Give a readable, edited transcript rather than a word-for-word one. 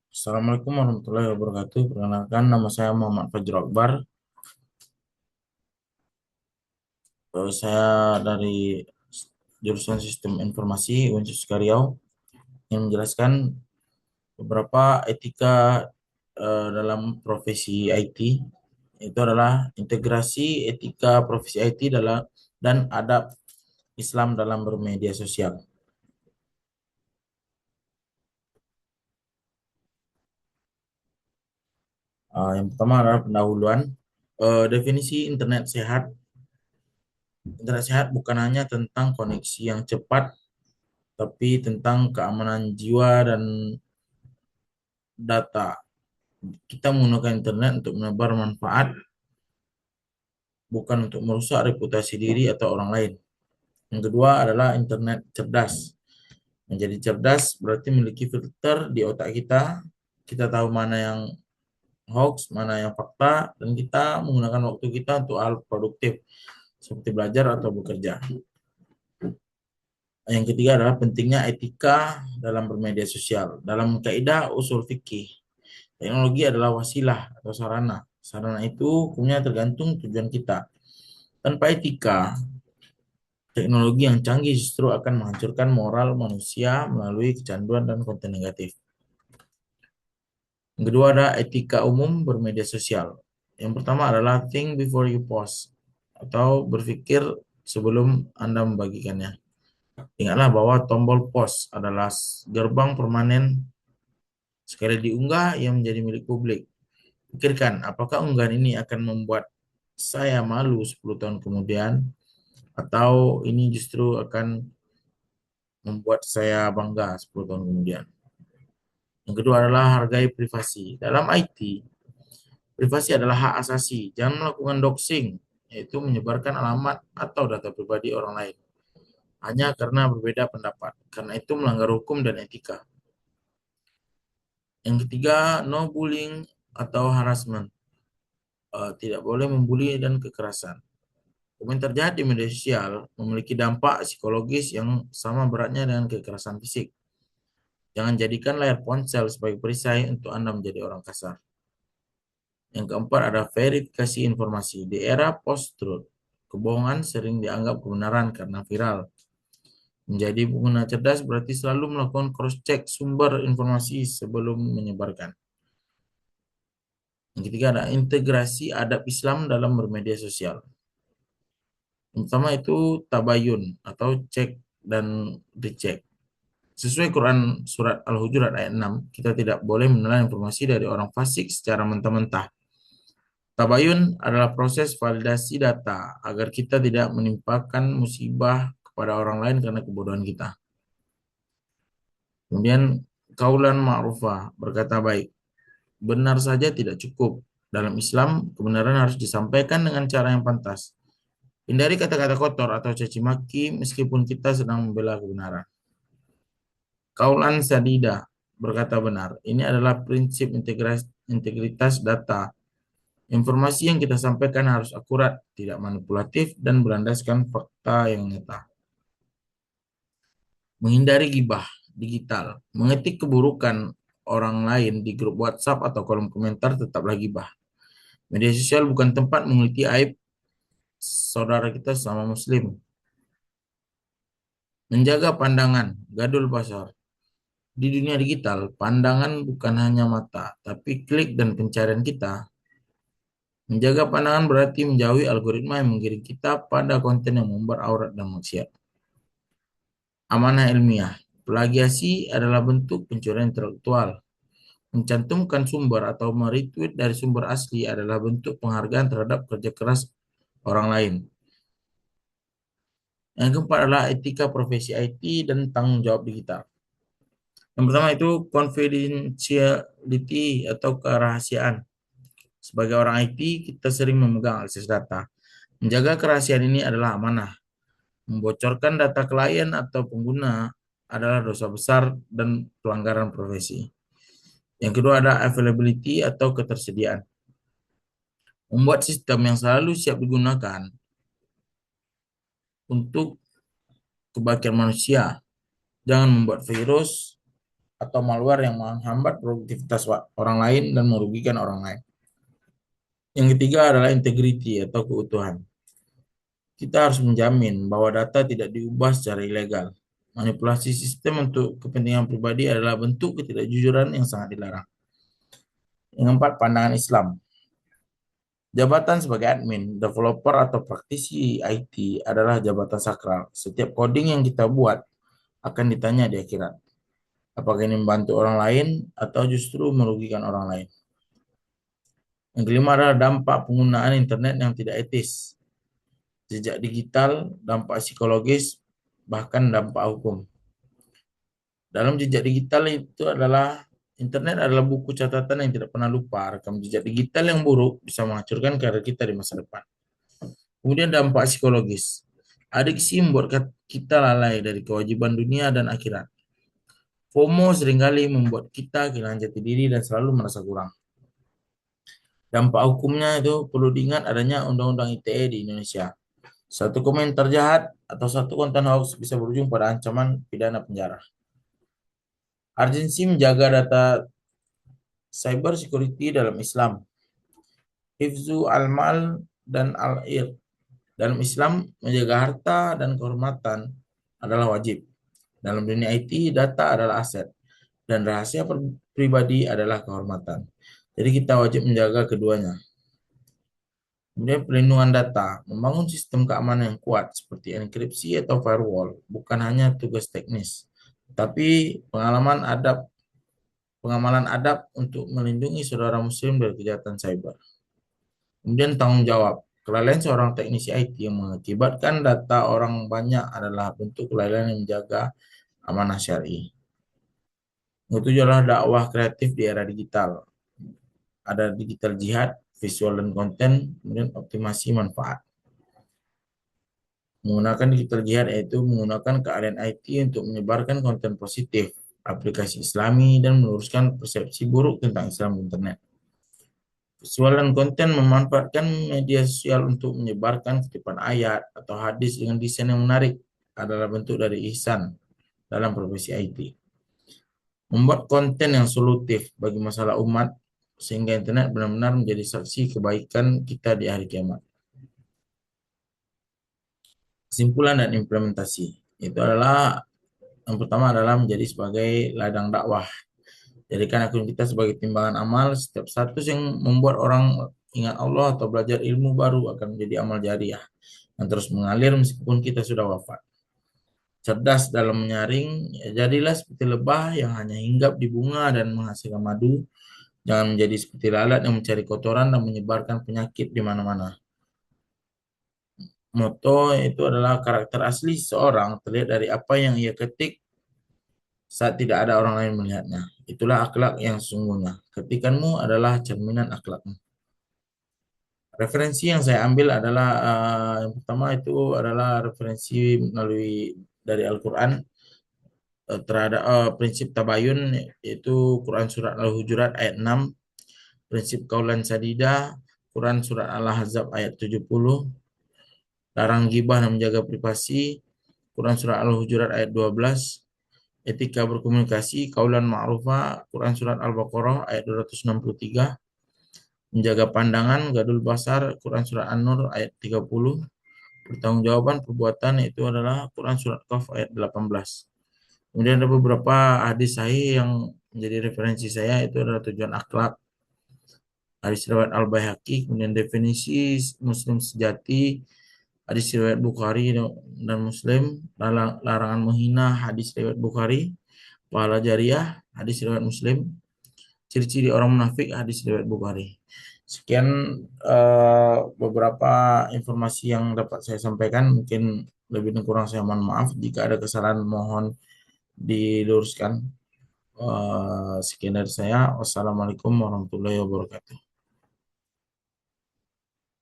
Assalamualaikum warahmatullahi wabarakatuh. Perkenalkan, nama saya Muhammad Fajrul Akbar. Saya dari jurusan Sistem Informasi Universitas Riau yang menjelaskan beberapa etika dalam profesi IT. Itu adalah integrasi etika profesi IT dan adab Islam dalam bermedia sosial. Yang pertama adalah pendahuluan. Definisi internet sehat. Internet sehat bukan hanya tentang koneksi yang cepat, tapi tentang keamanan jiwa dan data. Kita menggunakan internet untuk menebar manfaat, bukan untuk merusak reputasi diri atau orang lain. Yang kedua adalah internet cerdas. Menjadi cerdas berarti memiliki filter di otak kita. Kita tahu mana yang hoax, mana yang fakta, dan kita menggunakan waktu kita untuk hal produktif, seperti belajar atau bekerja. Yang ketiga adalah pentingnya etika dalam bermedia sosial. Dalam kaidah usul fikih, teknologi adalah wasilah atau sarana. Sarana itu hukumnya tergantung tujuan kita. Tanpa etika, teknologi yang canggih justru akan menghancurkan moral manusia melalui kecanduan dan konten negatif. Yang kedua ada etika umum bermedia sosial. Yang pertama adalah think before you post atau berpikir sebelum Anda membagikannya. Ingatlah bahwa tombol post adalah gerbang permanen. Sekali diunggah, ia menjadi milik publik. Pikirkan, apakah unggahan ini akan membuat saya malu 10 tahun kemudian, atau ini justru akan membuat saya bangga 10 tahun kemudian. Yang kedua adalah hargai privasi. Dalam IT, privasi adalah hak asasi. Jangan melakukan doxing, yaitu menyebarkan alamat atau data pribadi orang lain hanya karena berbeda pendapat. Karena itu melanggar hukum dan etika. Yang ketiga, no bullying atau harassment. Tidak boleh membuli dan kekerasan. Komentar jahat di media sosial memiliki dampak psikologis yang sama beratnya dengan kekerasan fisik. Jangan jadikan layar ponsel sebagai perisai untuk Anda menjadi orang kasar. Yang keempat ada verifikasi informasi. Di era post-truth, kebohongan sering dianggap kebenaran karena viral. Menjadi pengguna cerdas berarti selalu melakukan cross-check sumber informasi sebelum menyebarkan. Yang ketiga ada integrasi adab Islam dalam bermedia sosial. Yang pertama itu tabayun atau cek dan dicek. Sesuai Quran Surat Al-Hujurat ayat 6, kita tidak boleh menelan informasi dari orang fasik secara mentah-mentah. Tabayun adalah proses validasi data agar kita tidak menimpakan musibah kepada orang lain karena kebodohan kita. Kemudian kaulan ma'rufah, berkata baik. Benar saja tidak cukup. Dalam Islam, kebenaran harus disampaikan dengan cara yang pantas. Hindari kata-kata kotor atau caci maki meskipun kita sedang membela kebenaran. Kaulan sadida, berkata benar. Ini adalah prinsip integritas data. Informasi yang kita sampaikan harus akurat, tidak manipulatif, dan berlandaskan fakta yang nyata. Menghindari gibah digital. Mengetik keburukan orang lain di grup WhatsApp atau kolom komentar tetaplah gibah. Media sosial bukan tempat menguliti aib saudara kita sama muslim. Menjaga pandangan, gadul pasar. Di dunia digital, pandangan bukan hanya mata, tapi klik dan pencarian kita. Menjaga pandangan berarti menjauhi algoritma yang menggiring kita pada konten yang membuat aurat dan maksiat. Amanah ilmiah. Plagiasi adalah bentuk pencurian intelektual. Mencantumkan sumber atau meretweet dari sumber asli adalah bentuk penghargaan terhadap kerja keras orang lain. Yang keempat adalah etika profesi IT dan tanggung jawab digital. Yang pertama itu confidentiality atau kerahasiaan. Sebagai orang IT, kita sering memegang akses data. Menjaga kerahasiaan ini adalah amanah. Membocorkan data klien atau pengguna adalah dosa besar dan pelanggaran profesi. Yang kedua ada availability atau ketersediaan. Membuat sistem yang selalu siap digunakan untuk kebaikan manusia. Jangan membuat virus atau malware yang menghambat produktivitas orang lain dan merugikan orang lain. Yang ketiga adalah integriti atau keutuhan. Kita harus menjamin bahwa data tidak diubah secara ilegal. Manipulasi sistem untuk kepentingan pribadi adalah bentuk ketidakjujuran yang sangat dilarang. Yang keempat, pandangan Islam. Jabatan sebagai admin, developer, atau praktisi IT adalah jabatan sakral. Setiap coding yang kita buat akan ditanya di akhirat. Apakah ini membantu orang lain atau justru merugikan orang lain? Yang kelima adalah dampak penggunaan internet yang tidak etis. Jejak digital, dampak psikologis, bahkan dampak hukum. Dalam jejak digital itu adalah internet adalah buku catatan yang tidak pernah lupa. Rekam jejak digital yang buruk bisa menghancurkan karir kita di masa depan. Kemudian dampak psikologis. Adiksi membuat kita lalai dari kewajiban dunia dan akhirat. FOMO seringkali membuat kita kehilangan jati diri dan selalu merasa kurang. Dampak hukumnya itu perlu diingat adanya Undang-Undang ITE di Indonesia. Satu komentar jahat atau satu konten hoax bisa berujung pada ancaman pidana penjara. Urgensi menjaga data cyber security dalam Islam. Hifzu al-mal dan al-ir. Dalam Islam, menjaga harta dan kehormatan adalah wajib. Dalam dunia IT, data adalah aset. Dan rahasia pribadi adalah kehormatan. Jadi kita wajib menjaga keduanya. Kemudian perlindungan data, membangun sistem keamanan yang kuat seperti enkripsi atau firewall, bukan hanya tugas teknis, tapi pengamalan adab untuk melindungi saudara muslim dari kejahatan cyber. Kemudian tanggung jawab, kelalaian seorang teknisi IT yang mengakibatkan data orang banyak adalah bentuk kelalaian yang menjaga amanah syar'i. Yang ketujuh adalah dakwah kreatif di era digital. Ada digital jihad, visual dan konten, kemudian optimasi manfaat. Menggunakan digital jihad yaitu menggunakan keahlian IT untuk menyebarkan konten positif, aplikasi Islami, dan meluruskan persepsi buruk tentang Islam di internet. Visual dan konten memanfaatkan media sosial untuk menyebarkan kutipan ayat atau hadis dengan desain yang menarik adalah bentuk dari ihsan dalam profesi IT. Membuat konten yang solutif bagi masalah umat sehingga internet benar-benar menjadi saksi kebaikan kita di hari kiamat. Kesimpulan dan implementasi itu adalah yang pertama adalah menjadi sebagai ladang dakwah. Jadikan akun kita sebagai timbangan amal. Setiap status yang membuat orang ingat Allah atau belajar ilmu baru akan menjadi amal jariah yang terus mengalir meskipun kita sudah wafat. Cerdas dalam menyaring, ya jadilah seperti lebah yang hanya hinggap di bunga dan menghasilkan madu. Jangan menjadi seperti lalat yang mencari kotoran dan menyebarkan penyakit di mana-mana. Moto itu adalah karakter asli seorang terlihat dari apa yang ia ketik saat tidak ada orang lain melihatnya. Itulah akhlak yang sesungguhnya. Ketikanmu adalah cerminan akhlakmu. Referensi yang saya ambil adalah yang pertama itu adalah referensi melalui dari Al-Quran terhadap prinsip tabayun yaitu Quran surat Al-Hujurat ayat 6, prinsip kaulan sadida Quran surat Al-Ahzab ayat 70, larang gibah dan menjaga privasi Quran surat Al-Hujurat ayat 12, etika berkomunikasi kaulan ma'rufah Quran surat Al-Baqarah ayat 263, menjaga pandangan gadul basar Quran surat An-Nur ayat 30, pertanggungjawaban perbuatan itu adalah Quran surat Qaf ayat 18. Kemudian ada beberapa hadis sahih yang menjadi referensi saya itu adalah tujuan akhlak hadis riwayat Al-Baihaqi, kemudian definisi muslim sejati hadis riwayat Bukhari dan Muslim, larangan menghina hadis riwayat Bukhari, pahala jariah hadis riwayat Muslim, ciri-ciri orang munafik hadis riwayat Bukhari. Sekian beberapa informasi yang dapat saya sampaikan. Mungkin lebih dan kurang saya mohon maaf. Jika ada kesalahan mohon diluruskan. Sekian dari saya. Wassalamualaikum warahmatullahi wabarakatuh.